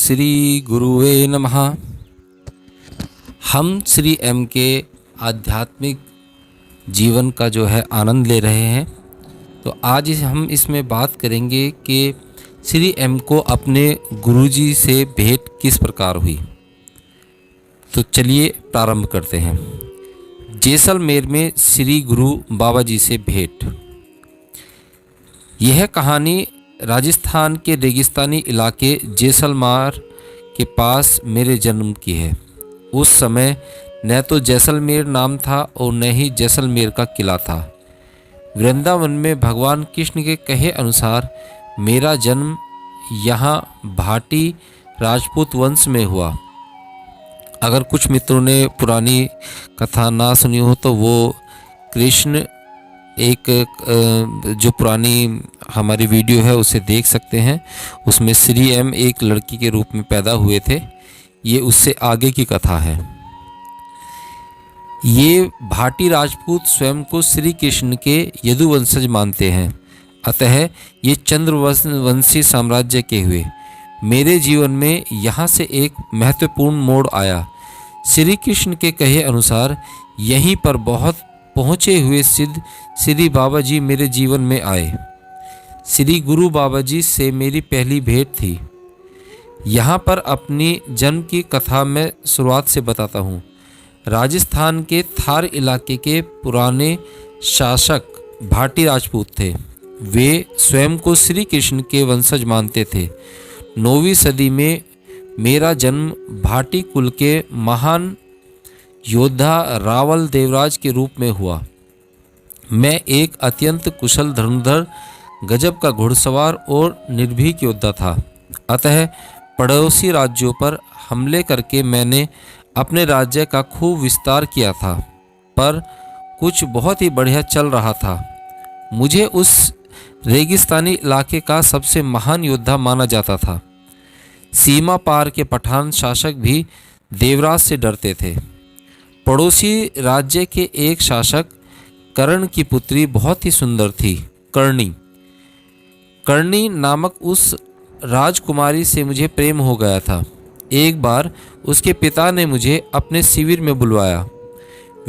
श्री गुरुवे नमः। हम श्री एम के आध्यात्मिक जीवन का जो है आनंद ले रहे हैं। तो आज हम इसमें बात करेंगे कि श्री एम को अपने गुरुजी से भेंट किस प्रकार हुई। तो चलिए प्रारंभ करते हैं। जैसलमेर में श्री गुरु बाबा जी से भेंट। यह कहानी राजस्थान के रेगिस्तानी इलाके जैसलमेर के पास मेरे जन्म की है। उस समय न तो जैसलमेर नाम था और न ही जैसलमेर का किला था। वृंदावन में भगवान कृष्ण के कहे अनुसार मेरा जन्म यहाँ भाटी राजपूत वंश में हुआ। अगर कुछ मित्रों ने पुरानी कथा ना सुनी हो तो वो कृष्ण एक जो पुरानी हमारी वीडियो है उसे देख सकते हैं। उसमें श्री एम एक लड़की के रूप में पैदा हुए थे। ये उससे आगे की कथा है। ये भाटी राजपूत स्वयं को श्री कृष्ण के यदुवंशज मानते हैं, अतः ये चंद्रवंशी साम्राज्य के हुए। मेरे जीवन में यहाँ से एक महत्वपूर्ण मोड़ आया। श्री कृष्ण के कहे अनुसार यहीं पर बहुत पहुँचे हुए सिद्ध श्री बाबा जी मेरे जीवन में आए। श्री गुरु बाबा जी से मेरी पहली भेंट थी। यहाँ पर अपनी जन्म की कथा मैं शुरुआत से बताता हूँ। राजस्थान के थार इलाके के पुराने शासक भाटी राजपूत थे। वे स्वयं को श्री कृष्ण के वंशज मानते थे। 9वीं सदी में मेरा जन्म भाटी कुल के महान योद्धा रावल देवराज के रूप में हुआ। मैं एक अत्यंत कुशल धनुर्धर, गजब का घुड़सवार और निर्भीक योद्धा था। अतः पड़ोसी राज्यों पर हमले करके मैंने अपने राज्य का खूब विस्तार किया था, पर कुछ बहुत ही बढ़िया चल रहा था। मुझे उस रेगिस्तानी इलाके का सबसे महान योद्धा माना जाता था। सीमा पार के पठान शासक भी देवराज से डरते थे। पड़ोसी राज्य के एक शासक कर्ण की पुत्री बहुत ही सुंदर थी। कर्णी नामक उस राजकुमारी से मुझे प्रेम हो गया था। एक बार उसके पिता ने मुझे अपने शिविर में बुलवाया।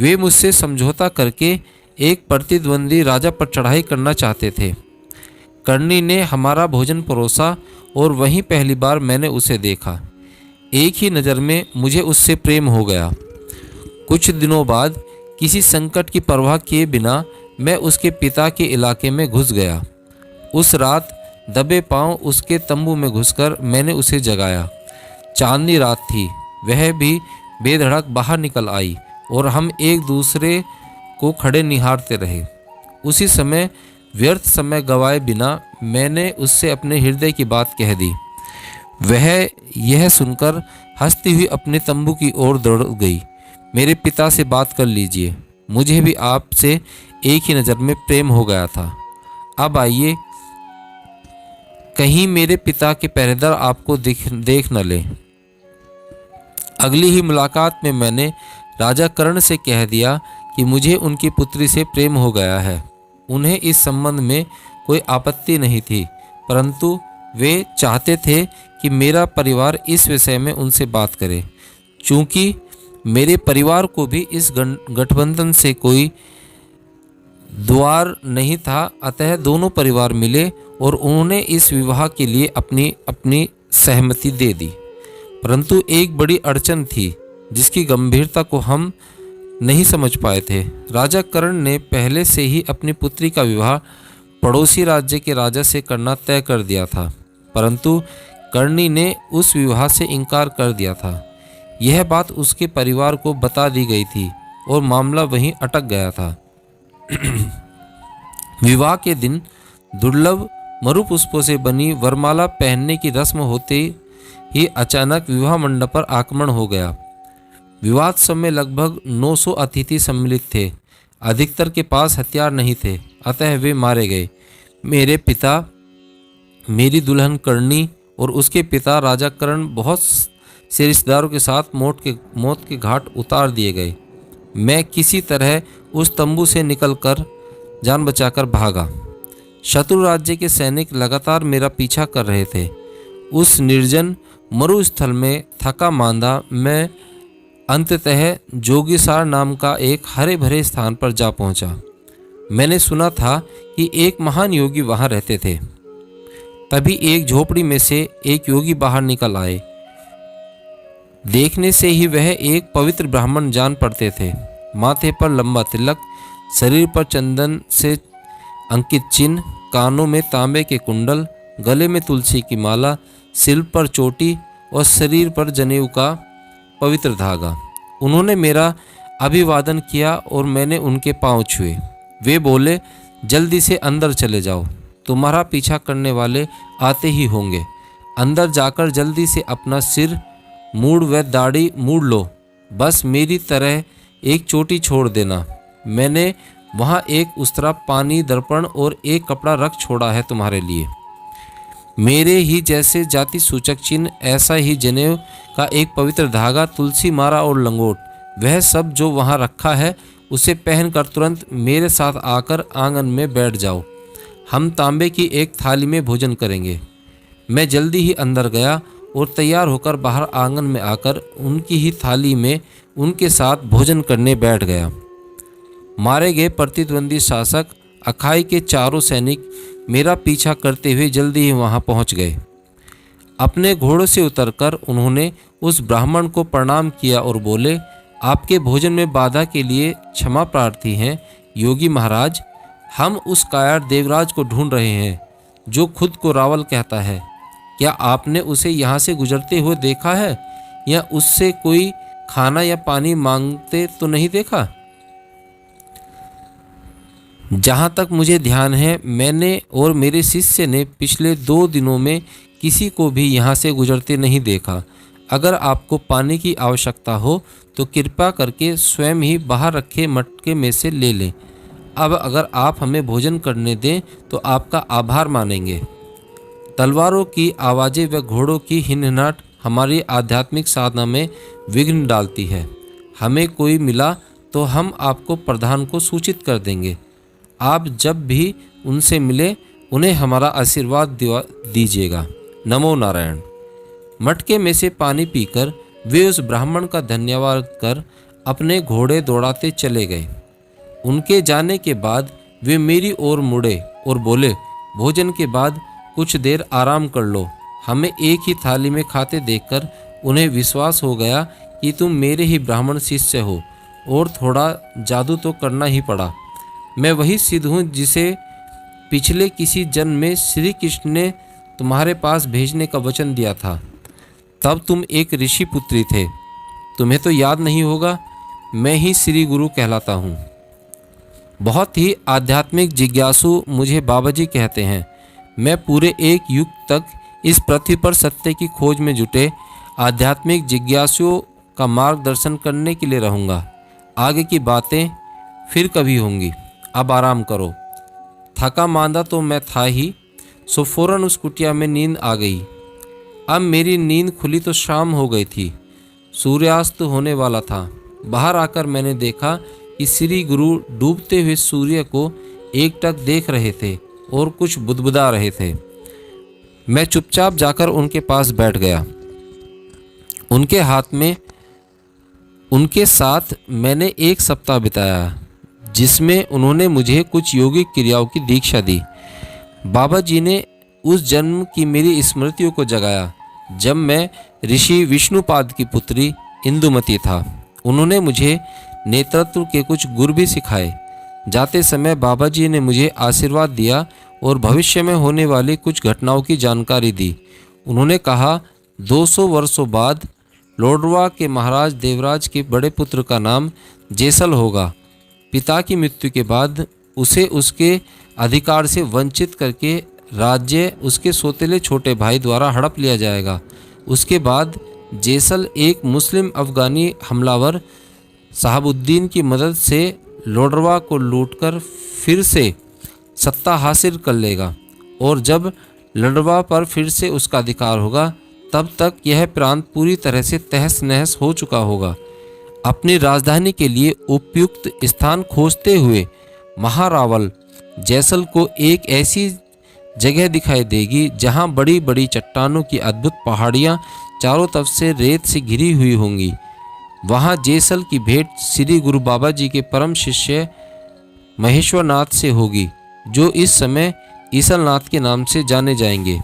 वे मुझसे समझौता करके एक प्रतिद्वंदी राजा पर चढ़ाई करना चाहते थे। कर्णी ने हमारा भोजन परोसा और वहीं पहली बार मैंने उसे देखा। एक ही नज़र में मुझे उससे प्रेम हो गया। कुछ दिनों बाद किसी संकट की परवाह किए बिना मैं उसके पिता के इलाके में घुस गया। उस रात दबे पांव उसके तंबू में घुसकर मैंने उसे जगाया। चांदनी रात थी। वह भी बेधड़क बाहर निकल आई और हम एक दूसरे को खड़े निहारते रहे। उसी समय व्यर्थ समय गवाए बिना मैंने उससे अपने हृदय की बात कह दी। वह यह सुनकर हंसती हुई अपने तंबू की ओर दौड़ गई। मेरे पिता से बात कर लीजिए, मुझे भी आपसे एक ही नज़र में प्रेम हो गया था। अब आइए, कहीं मेरे पिता के पहरेदार आपको देख न ले। अगली ही मुलाकात में मैंने राजा कर्ण से कह दिया कि मुझे उनकी पुत्री से प्रेम हो गया है। उन्हें इस संबंध में कोई आपत्ति नहीं थी, परंतु वे चाहते थे कि मेरा परिवार इस विषय में उनसे बात करे। चूँकि मेरे परिवार को भी इस गठबंधन से कोई द्वार नहीं था, अतः दोनों परिवार मिले और उन्होंने इस विवाह के लिए अपनी सहमति दे दी। परंतु एक बड़ी अड़चन थी जिसकी गंभीरता को हम नहीं समझ पाए थे। राजा कर्ण ने पहले से ही अपनी पुत्री का विवाह पड़ोसी राज्य के राजा से करना तय कर दिया था, परंतु कर्णी ने उस विवाह से इनकार कर दिया था। यह बात उसके परिवार को बता दी गई थी और मामला वहीं अटक गया था। विवाह के दिन दुर्लभ मरुपुष्पों से बनी वरमाला पहनने की रस्म होते ही अचानक विवाह मंडप पर आक्रमण हो गया। विवाद समय लगभग 900 अतिथि सम्मिलित थे। अधिकतर के पास हथियार नहीं थे, अतः वे मारे गए। मेरे पिता, मेरी दुल्हन कर्णी और उसके पिता राजा कर्ण बहुत से रिश्तेदारों के साथ मौत के घाट उतार दिए गए। मैं किसी तरह उस तंबू से निकलकर जान बचाकर भागा। शत्रु राज्य के सैनिक लगातार मेरा पीछा कर रहे थे। उस निर्जन मरुस्थल में थका मांदा मैं अंततः जोगीसार नाम का एक हरे भरे स्थान पर जा पहुंचा। मैंने सुना था कि एक महान योगी वहां रहते थे। तभी एक झोपड़ी में से एक योगी बाहर निकल आए। देखने से ही वह एक पवित्र ब्राह्मण जान पड़ते थे। माथे पर लंबा तिलक, शरीर पर चंदन से अंकित चिन्ह, कानों में तांबे के कुंडल, गले में तुलसी की माला, सिर पर चोटी और शरीर पर जनेऊ का पवित्र धागा। उन्होंने मेरा अभिवादन किया और मैंने उनके पांव छुए। वे बोले, जल्दी से अंदर चले जाओ, तुम्हारा पीछा करने वाले आते ही होंगे। अंदर जाकर जल्दी से अपना सिर, मूड़ व दाढ़ी मूड़ लो, बस मेरी तरह एक चोटी छोड़ देना। मैंने वहाँ एक उस्तरा, पानी, दर्पण और एक कपड़ा रख छोड़ा है तुम्हारे लिए। मेरे ही जैसे जाति सूचक चिन्ह, ऐसा ही जनेऊ का एक पवित्र धागा, तुलसी माला और लंगोट, वह सब जो वहाँ रखा है उसे पहनकर तुरंत मेरे साथ आकर आंगन में बैठ जाओ। हम तांबे की एक थाली में भोजन करेंगे। मैं जल्दी ही अंदर गया और तैयार होकर बाहर आंगन में आकर उनकी ही थाली में उनके साथ भोजन करने बैठ गया। मारे गए प्रतिद्वंदी शासक अखाई के चारों सैनिक मेरा पीछा करते हुए जल्दी ही वहां पहुंच गए। अपने घोड़ों से उतरकर उन्होंने उस ब्राह्मण को प्रणाम किया और बोले, आपके भोजन में बाधा के लिए क्षमा प्रार्थी हैं योगी महाराज। हम उस कायर देवराज को ढूंढ रहे हैं जो खुद को रावल कहता है। क्या आपने उसे यहाँ से गुजरते हुए देखा है या उससे कोई खाना या पानी मांगते तो नहीं देखा? जहाँ तक मुझे ध्यान है, मैंने और मेरे शिष्य ने पिछले 2 दिनों में किसी को भी यहाँ से गुजरते नहीं देखा। अगर आपको पानी की आवश्यकता हो तो कृपा करके स्वयं ही बाहर रखे मटके में से ले लें। अब अगर आप हमें भोजन करने दें तो आपका आभार मानेंगे। तलवारों की आवाज़ें व घोड़ों की हिनहिनाहट हमारी आध्यात्मिक साधना में विघ्न डालती है। हमें कोई मिला तो हम आपको प्रधान को सूचित कर देंगे। आप जब भी उनसे मिले उन्हें हमारा आशीर्वाद दीजिएगा। नमो नारायण। मटके में से पानी पीकर वे उस ब्राह्मण का धन्यवाद कर अपने घोड़े दौड़ाते चले गए। उनके जाने के बाद वे मेरी ओर मुड़े और बोले, भोजन के बाद कुछ देर आराम कर लो। हमें एक ही थाली में खाते देखकर उन्हें विश्वास हो गया कि तुम मेरे ही ब्राह्मण शिष्य हो और थोड़ा जादू तो करना ही पड़ा। मैं वही सिद्ध हूँ जिसे पिछले किसी जन्म में श्री कृष्ण ने तुम्हारे पास भेजने का वचन दिया था। तब तुम एक ऋषि पुत्री थे। तुम्हें तो याद नहीं होगा, मैं ही श्री गुरु कहलाता हूँ। बहुत ही आध्यात्मिक जिज्ञासु मुझे बाबा जी कहते हैं। मैं पूरे 1 युग तक इस पृथ्वी पर सत्य की खोज में जुटे आध्यात्मिक जिज्ञासुओं का मार्गदर्शन करने के लिए रहूँगा। आगे की बातें फिर कभी होंगी। अब आराम करो। थका मांदा तो मैं था ही, सो फौरन उस कुटिया में नींद आ गई। अब मेरी नींद खुली तो शाम हो गई थी। सूर्यास्त होने वाला था। बाहर आकर मैंने देखा कि श्री गुरु डूबते हुए सूर्य को एकटक देख रहे थे और कुछ बुदबुदा रहे थे। मैं चुपचाप जाकर उनके पास बैठ गया। उनके साथ मैंने 1 सप्ताह बिताया, जिसमें उन्होंने मुझे कुछ योगिक क्रियाओं की दीक्षा दी। बाबा जी ने उस जन्म की मेरी स्मृतियों को जगाया जब मैं ऋषि विष्णुपाद की पुत्री इंदुमती था। उन्होंने मुझे नेतृत्व के कुछ गुर भी सिखाए। जाते समय बाबा जी ने मुझे आशीर्वाद दिया और भविष्य में होने वाली कुछ घटनाओं की जानकारी दी। उन्होंने कहा, 200 वर्षों बाद लोडवा के महाराज देवराज के बड़े पुत्र का नाम जेसल होगा। पिता की मृत्यु के बाद उसे उसके अधिकार से वंचित करके राज्य उसके सौतेले छोटे भाई द्वारा हड़प लिया जाएगा। उसके बाद जेसल एक मुस्लिम अफगानी हमलावर साहबुद्दीन की मदद से लोडरवा को लूटकर फिर से सत्ता हासिल कर लेगा और जब लोडरवा पर फिर से उसका अधिकार होगा तब तक यह प्रांत पूरी तरह से तहस नहस हो चुका होगा। अपनी राजधानी के लिए उपयुक्त स्थान खोजते हुए महारावल जैसल को एक ऐसी जगह दिखाई देगी जहां बड़ी बड़ी चट्टानों की अद्भुत पहाड़ियां चारों तरफ से रेत से घिरी हुई होंगी। वहाँ जेसल की भेंट श्री गुरु बाबा जी के परम शिष्य महेश्वरनाथ से होगी, जो इस समय ईसलनाथ के नाम से जाने जाएंगे।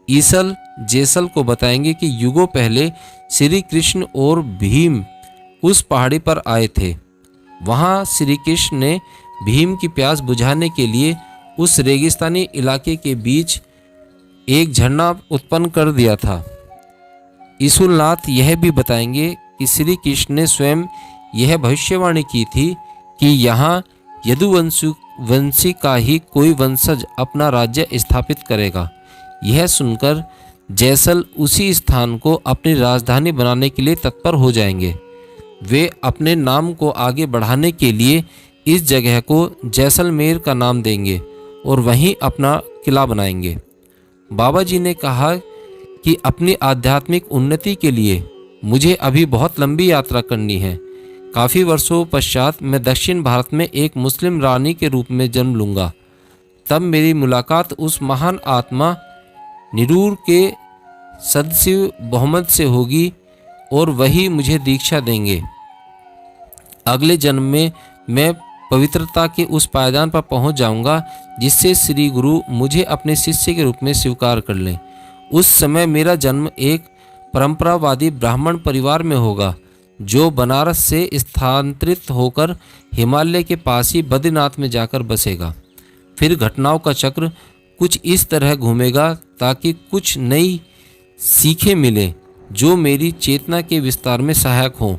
ईसल जेसल को बताएंगे कि युगों पहले श्री कृष्ण और भीम उस पहाड़ी पर आए थे। वहाँ श्री कृष्ण ने भीम की प्यास बुझाने के लिए उस रेगिस्तानी इलाके के बीच एक झरना उत्पन्न कर दिया था। ईसुलनाथ यह भी बताएंगे कि श्री कृष्ण ने स्वयं यह भविष्यवाणी की थी कि यहाँ यदुवंशी का ही कोई वंशज अपना राज्य स्थापित करेगा। यह सुनकर जैसल उसी स्थान को अपनी राजधानी बनाने के लिए तत्पर हो जाएंगे। वे अपने नाम को आगे बढ़ाने के लिए इस जगह को जैसलमेर का नाम देंगे और वहीं अपना किला बनाएंगे। बाबा जी ने कहा कि अपनी आध्यात्मिक उन्नति के लिए मुझे अभी बहुत लंबी यात्रा करनी है। काफ़ी वर्षों पश्चात मैं दक्षिण भारत में एक मुस्लिम रानी के रूप में जन्म लूँगा। तब मेरी मुलाकात उस महान आत्मा निरूर के सदशिव मोहम्मद से होगी और वही मुझे दीक्षा देंगे। अगले जन्म में मैं पवित्रता के उस पायदान पर पहुंच जाऊंगा जिससे श्री गुरु मुझे अपने शिष्य के रूप में स्वीकार कर लें। उस समय मेरा जन्म एक परंपरावादी ब्राह्मण परिवार में होगा, जो बनारस से स्थानांतरित होकर हिमालय के पास ही बद्रीनाथ में जाकर बसेगा। फिर घटनाओं का चक्र कुछ इस तरह घूमेगा ताकि कुछ नई सीखें मिलें जो मेरी चेतना के विस्तार में सहायक हों।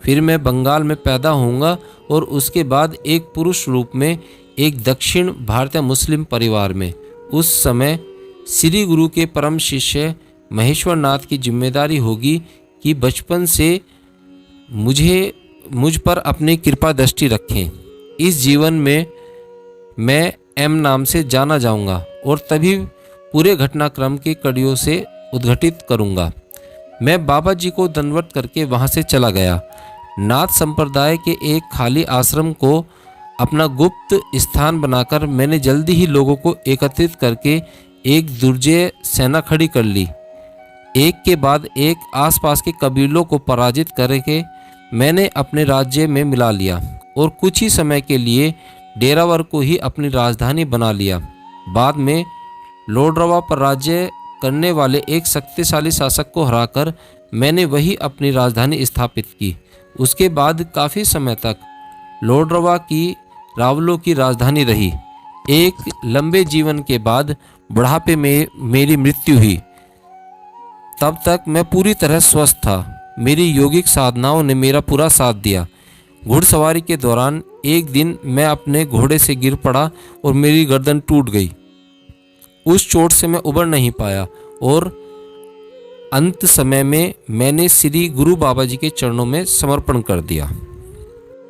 फिर मैं बंगाल में पैदा होऊंगा और उसके बाद एक पुरुष रूप में एक दक्षिण भारतीय मुस्लिम परिवार में। उस समय श्री गुरु के परम शिष्य महेश्वरनाथ की जिम्मेदारी होगी कि बचपन से मुझ पर अपनी कृपा दृष्टि रखें। इस जीवन में मैं एम नाम से जाना जाऊंगा और तभी पूरे घटनाक्रम की कड़ियों से उद्घटित करूंगा। मैं बाबा जी को दंडवत करके वहां से चला गया। नाथ संप्रदाय के एक खाली आश्रम को अपना गुप्त स्थान बनाकर मैंने जल्दी ही लोगों को एकत्रित करके एक दुर्जय सेना खड़ी कर ली। एक के बाद एक आसपास के कबीलों को पराजित करके मैंने अपने राज्य में मिला लिया और कुछ ही समय के लिए डेरावर को ही अपनी राजधानी बना लिया। बाद में लोडरवा पर राज्य करने वाले एक शक्तिशाली शासक को हराकर मैंने वही अपनी राजधानी स्थापित की। उसके बाद काफ़ी समय तक लोडरवा की रावलों की राजधानी रही। एक लंबे जीवन के बाद बुढ़ापे में मेरी मृत्यु हुई। तब तक मैं पूरी तरह स्वस्थ था। मेरी योगिक साधनाओं ने मेरा पूरा साथ दिया। घुड़सवारी के दौरान एक दिन मैं अपने घोड़े से गिर पड़ा और मेरी गर्दन टूट गई। उस चोट से मैं उबर नहीं पाया और अंत समय में मैंने श्री गुरु बाबा जी के चरणों में समर्पण कर दिया।